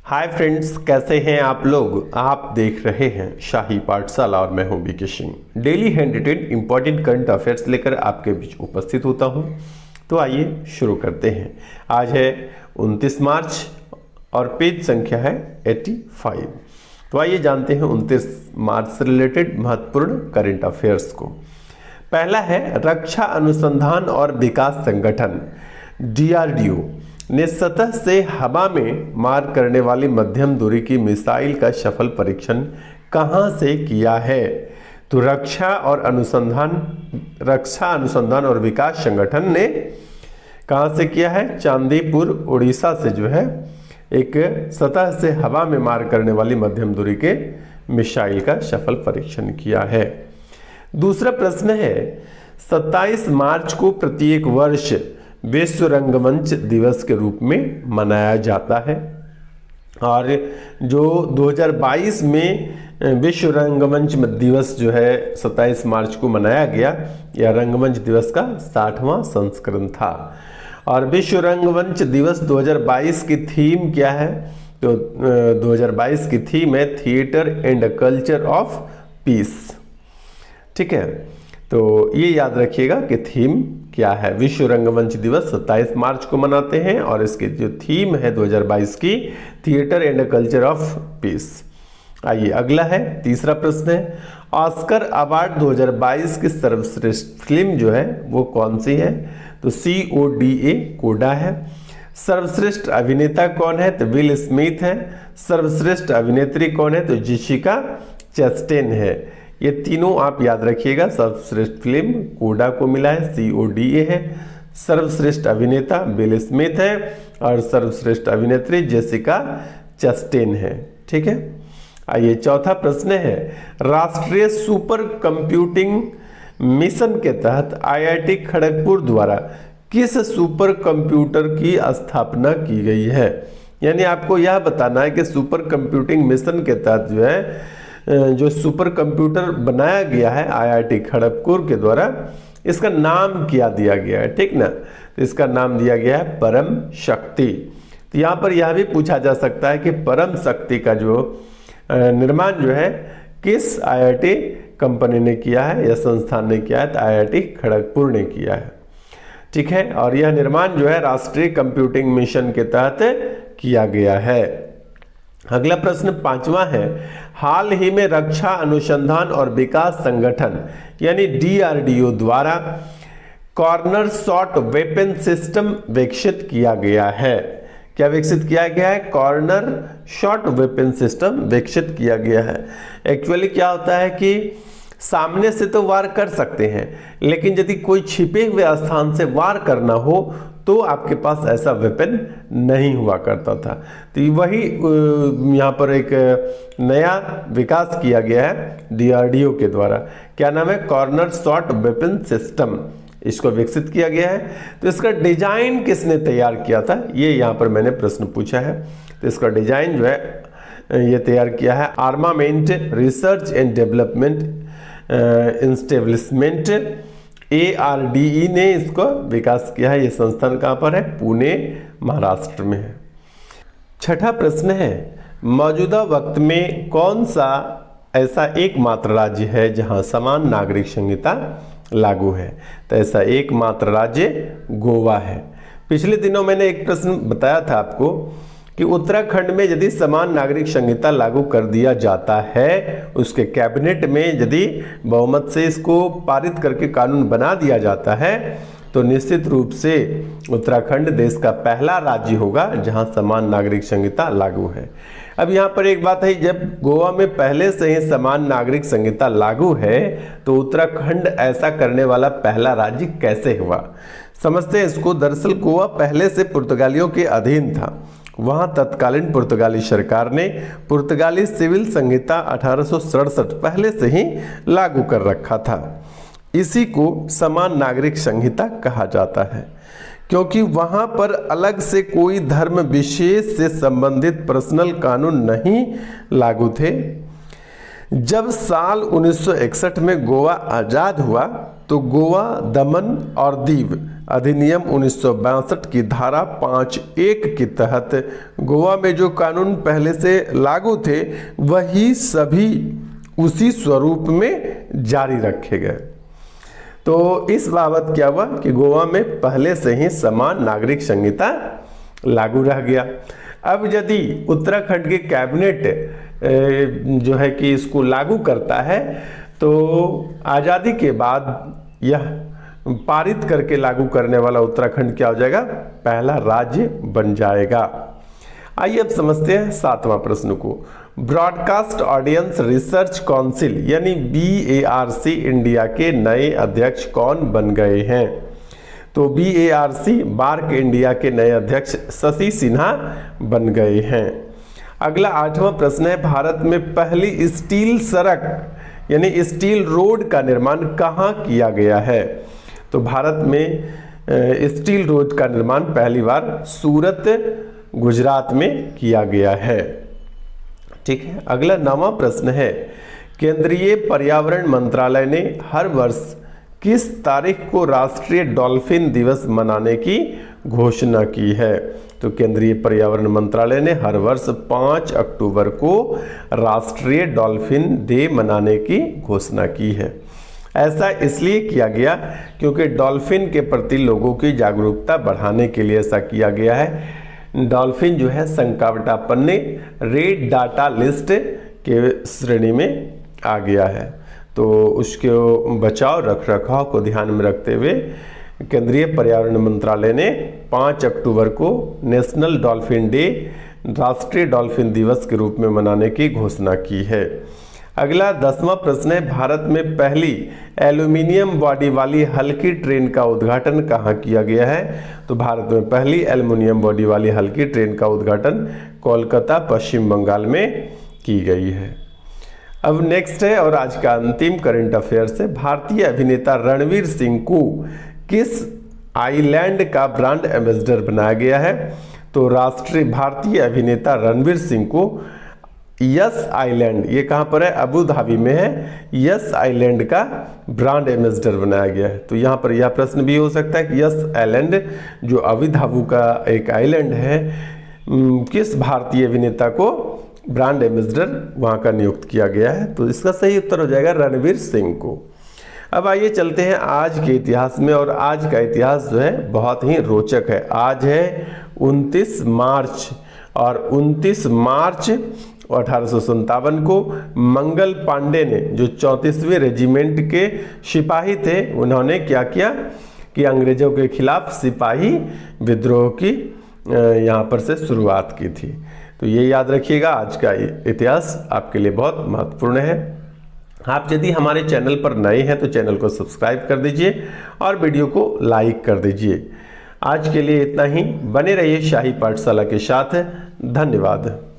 Hi friends, कैसे हैं आप लोग। आप देख रहे हैं शाही पाठशाला और मैं हूं BK Singh. Daily hand written important current affairs लेकर आपके बीच उपस्थित होता हूं। तो आइए शुरू करते हैं। आज है 29 मार्च और पेज संख्या है 85। तो आइए जानते हैं 29 मार्च से रिलेटेड महत्वपूर्ण करंट अफेयर्स को। पहला है रक्षा अनुसंधान और विकास संगठन DRDO ने सतह से हवा में मार करने वाली मध्यम दूरी की मिसाइल का सफल परीक्षण कहां से किया है। तो रक्षा अनुसंधान और विकास संगठन ने कहां से किया है। चांदीपुर उड़ीसा से जो है एक सतह से हवा में मार करने वाली मध्यम दूरी के मिसाइल का सफल परीक्षण किया है। दूसरा प्रश्न है 27 मार्च को प्रत्येक वर्ष विश्व रंगमंच दिवस के रूप में मनाया जाता है और जो 2022 में विश्व रंगमंच दिवस जो है 27 मार्च को मनाया गया, यह रंगमंच दिवस का 60वां संस्करण था। और विश्व रंगमंच दिवस 2022 की थीम क्या है। तो 2022 की थीम है theatre and culture of peace. ठीक है, तो ये याद रखिएगा कि थीम क्या है। विश्व रंगमंच दिवस 27 मार्च को मनाते हैं और इसकी जो थीम है 2022 की theatre and culture of peace. आइए अगला है, तीसरा प्रश्न है ऑस्कर अवार्ड 2022 की सर्वश्रेष्ठ फिल्म जो है वो कौन सी है। तो CODA कोडा है। सर्वश्रेष्ठ अभिनेता कौन है। तो विल स्मिथ है। सर्वश्रेष्ठ अभिनेत्री कौन है। तो जेसिका चेस्टेन है। ये तीनों आप याद रखिएगा। सर्वश्रेष्ठ फिल्म कोडा को मिला है, CODA है। सर्वश्रेष्ठ अभिनेता विल स्मिथ है और सर्वश्रेष्ठ अभिनेत्री जेसिका चेस्टेन है। ठीक है, आइए चौथा प्रश्न है राष्ट्रीय सुपर कंप्यूटिंग मिशन के तहत IIT खड़गपुर द्वारा किस सुपर कंप्यूटर की स्थापना की गई है। यानी आपको यह बताना है कि सुपर कंप्यूटिंग मिशन के तहत जो है जो सुपर कंप्यूटर बनाया गया है IIT खड़गपुर के द्वारा, इसका नाम क्या दिया गया है। ठीक ना, तो इसका नाम दिया गया है परम शक्ति। तो यहाँ पर यह भी पूछा जा सकता है कि परम शक्ति का जो निर्माण जो है किस IIT कंपनी ने किया है या संस्थान ने किया है। तो IIT खड़गपुर ने किया है। ठीक है, और यह निर्माण जो है राष्ट्रीय कंप्यूटिंग मिशन के तहत किया गया है। अगला प्रश्न पांचवा है हाल ही में रक्षा अनुसंधान और विकास संगठन यानी DRDO द्वारा कॉर्नर शॉट वेपन सिस्टम विकसित किया गया है। क्या विकसित किया गया है। कॉर्नर शॉट वेपन सिस्टम विकसित किया गया है। एक्चुअली क्या होता है कि सामने से तो वार कर सकते हैं, लेकिन यदि कोई छिपे हुए स्थान से वार करना हो तो आपके पास ऐसा वेपन नहीं हुआ करता था। तो वही यहाँ पर एक नया विकास किया गया है DRDO के द्वारा। क्या नाम है। कॉर्नर शॉट वेपन सिस्टम, इसको विकसित किया गया है। तो इसका डिजाइन किसने तैयार किया था, ये यहाँ पर मैंने प्रश्न पूछा है। तो इसका डिजाइन जो है ये तैयार किया है armament research and development establishment ARDE ने इसको विकास किया है। ये संस्थान कहाँ पर है। पुणे महाराष्ट्र में है। छठा प्रश्न है मौजूदा वक्त में कौन सा ऐसा एकमात्र राज्य है जहां समान नागरिक संहिता लागू है। तो ऐसा एकमात्र राज्य गोवा है। पिछले दिनों मैंने एक प्रश्न बताया था आपको कि उत्तराखंड में यदि समान नागरिक संहिता लागू कर दिया जाता है, उसके कैबिनेट में यदि बहुमत से इसको पारित करके कानून बना दिया जाता है, तो निश्चित रूप से उत्तराखंड देश का पहला राज्य होगा जहां समान नागरिक संहिता लागू है। अब यहाँ पर एक बात है, जब गोवा में पहले से ही समान नागरिक संहिता लागू है तो उत्तराखंड ऐसा करने वाला पहला राज्य कैसे हुआ। समझते हैं इसको। दरअसल गोवा पहले से पुर्तगालियों के अधीन था। वहां तत्कालीन पुर्तगाली सरकार ने पुर्तगाली सिविल संहिता 1867 पहले से ही लागू कर रखा था। इसी को समान नागरिक संहिता कहा जाता है, क्योंकि वहां पर अलग से कोई धर्म विशेष से संबंधित पर्सनल कानून नहीं लागू थे। जब साल 1961 में गोवा आजाद हुआ तो गोवा, दमन और दीव अधिनियम 1962 की धारा 5(1) के तहत गोवा में जो कानून पहले से लागू थे वही सभी उसी स्वरूप में जारी रखे गए। तो इस बाबत क्या हुआ कि गोवा में पहले से ही समान नागरिक संहिता लागू रह गया। अब यदि उत्तराखंड के कैबिनेट जो है कि इसको लागू करता है तो आज़ादी के बाद यह पारित करके लागू करने वाला उत्तराखंड क्या हो जाएगा, पहला राज्य बन जाएगा। आइए अब समझते हैं 7वां प्रश्न को। ब्रॉडकास्ट ऑडियंस रिसर्च काउंसिल यानी BARC इंडिया के नए अध्यक्ष कौन बन गए हैं? तो BARC बार्क इंडिया के नए अध्यक्ष शशि सिन्हा बन गए हैं। अगला 8वां प्रश्न है, भारत में पहली स्टील सड़क यानी स्टील रोड का निर्माण कहाँ किया गया है? तो भारत में स्टील रोड का निर्माण पहली बार सूरत गुजरात में किया गया है। ठीक है। अगला 9वां प्रश्न है, केंद्रीय पर्यावरण मंत्रालय ने हर वर्ष किस तारीख को राष्ट्रीय डॉल्फिन दिवस मनाने की घोषणा की है? तो केंद्रीय पर्यावरण मंत्रालय ने हर वर्ष 5 अक्टूबर को राष्ट्रीय डॉल्फिन डे मनाने की घोषणा की है। ऐसा इसलिए किया गया क्योंकि डॉल्फिन के प्रति लोगों की जागरूकता बढ़ाने के लिए ऐसा किया गया है। डॉल्फिन जो है संकटापन्न रेड डाटा लिस्ट के श्रेणी में आ गया है, तो उसके बचाव रख रखाव को ध्यान में रखते हुए केंद्रीय पर्यावरण मंत्रालय ने 5 अक्टूबर को नेशनल डॉल्फिन डे राष्ट्रीय डॉल्फिन दिवस के रूप में मनाने की घोषणा की है। अगला 10वां प्रश्न है, भारत में पहली एल्यूमिनियम बॉडी वाली हल्की ट्रेन का उद्घाटन कहाँ किया गया है? तो भारत में पहली एल्यूमिनियम बॉडी वाली हल्की ट्रेन का उद्घाटन कोलकाता पश्चिम बंगाल में की गई है। अब नेक्स्ट है और आज का अंतिम करंट अफेयर्स है, भारतीय अभिनेता रणवीर सिंह को किस आइलैंड का ब्रांड एम्बेसडर बनाया गया है? तो राष्ट्रीय भारतीय अभिनेता रणवीर सिंह को यस आइलैंड, ये कहाँ पर है, अबू धाबी में है, यस आइलैंड का ब्रांड एम्बेसडर बनाया गया है। तो यहाँ पर यह प्रश्न भी हो सकता है कि यस आइलैंड जो अबू धाबी का एक आइलैंड है किस भारतीय अभिनेता को ब्रांड एम्बेसडर वहाँ का नियुक्त किया गया है? तो इसका सही उत्तर हो जाएगा रणवीर सिंह को। अब आइए चलते हैं आज के इतिहास में, और आज का इतिहास जो है बहुत ही रोचक है। आज है 29 मार्च और 29 मार्च 1857 को मंगल पांडे ने, जो 34वें रेजिमेंट के सिपाही थे, उन्होंने क्या किया कि अंग्रेजों के खिलाफ सिपाही विद्रोह की यहाँ पर से शुरुआत की थी। तो ये याद रखिएगा, आज का इतिहास आपके लिए बहुत महत्वपूर्ण है। आप यदि हमारे चैनल पर नए हैं तो चैनल को सब्सक्राइब कर दीजिए और वीडियो को लाइक कर दीजिए। आज के लिए इतना ही, बने रहिए शाही पाठशाला के साथ। धन्यवाद।